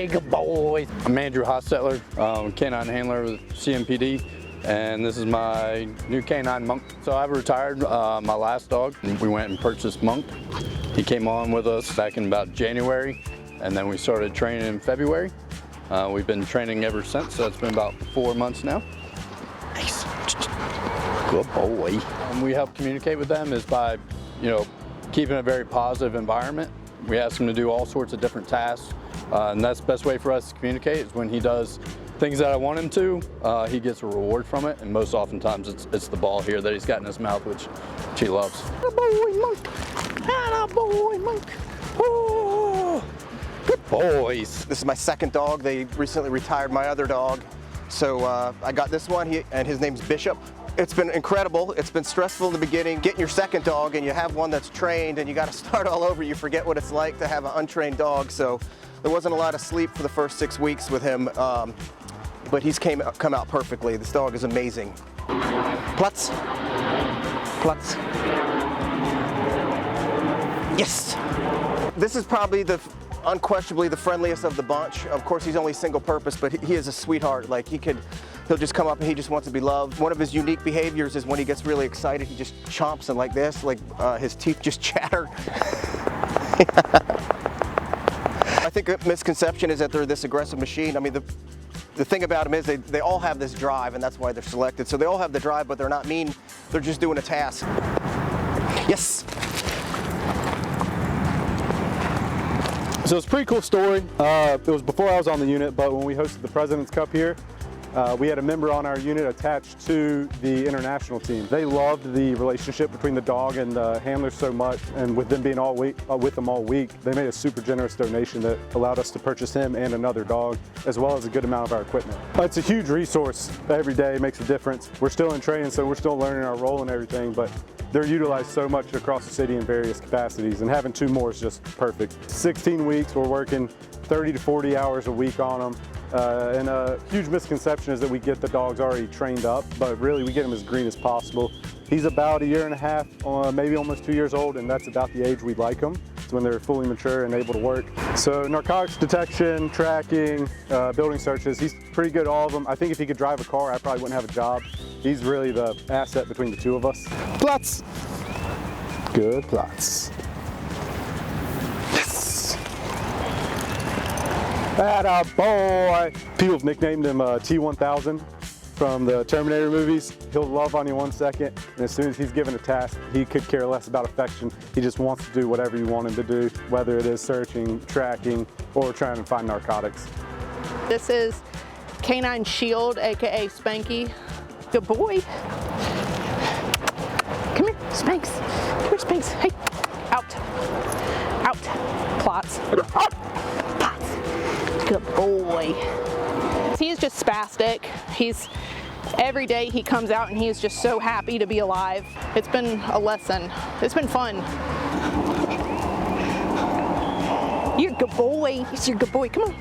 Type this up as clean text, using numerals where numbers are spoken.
Yeah, good boy. I'm Andrew Hostetler, canine handler with CMPD, and this is my new canine Monk. So I retired my last dog, and we went and purchased Monk. He came on with us back in about January, and then we started training in February. We've been training ever since, so it's been about 4 months now. Nice. Good boy. We help communicate with them is by, keeping a very positive environment. We ask him to do all sorts of different tasks, and that's the best way for us to communicate is when he does things that I want him to, he gets a reward from it, and most oftentimes it's the ball here that he's got in his mouth, which he loves. Atta boy, Monk. Atta boy, Monk. Oh, good boys. This is my second dog. They recently retired my other dog, so I got this one, and his name's Bishop. It's been incredible. It's been stressful in the beginning, getting your second dog, and you have one that's trained, and you got to start all over. You forget what it's like to have an untrained dog, so there wasn't a lot of sleep for the first 6 weeks with him, but he's come out perfectly. This dog is amazing. Plutz. Plutz. Yes! This is probably unquestionably the friendliest of the bunch. Of course, he's only single purpose, but he is a sweetheart. Like he'll just come up and he just wants to be loved. One of his unique behaviors is when he gets really excited, he just chomps and like this, his teeth just chatter. I think a misconception is that they're this aggressive machine. I mean, the thing about them is they all have this drive, and that's why they're selected. So they all have the drive, but they're not mean. They're just doing a task. Yes. So it's a pretty cool story. It was before I was on the unit, but when we hosted the President's Cup here, we had a member on our unit attached to the international team. They loved the relationship between the dog and the handlers so much, and with them being with them all week, they made a super generous donation that allowed us to purchase him and another dog, as well as a good amount of our equipment. It's a huge resource. Every day makes a difference. We're still in training, so we're still learning our role and everything, but they're utilized so much across the city in various capacities, and having 2 more is just perfect. 16 weeks, we're working 30 to 40 hours a week on them. And a huge misconception is that we get the dogs already trained up, but really we get them as green as possible. He's about 1.5 years, maybe almost 2 years old, and that's about the age we'd like them. It's when they're fully mature and able to work. So narcotics detection, tracking, building searches, he's pretty good at all of them. I think if he could drive a car, I probably wouldn't have a job. He's really the asset between the two of us. Plutz! Good Plutz. Atta boy! People have nicknamed him T-1000 from the Terminator movies. He'll love on you 1 second, and as soon as he's given a task, he could care less about affection. He just wants to do whatever you want him to do, whether it is searching, tracking, or trying to find narcotics. This is Canine Shield, aka Spanky. Good boy. Come here, Spanx. Come here, Spanx. Hey, out. Out. Plots. Out. Good boy. He's just spastic. Every day he comes out and he is just so happy to be alive. It's been a lesson. It's been fun. You're a good boy. You're a good boy. Come on.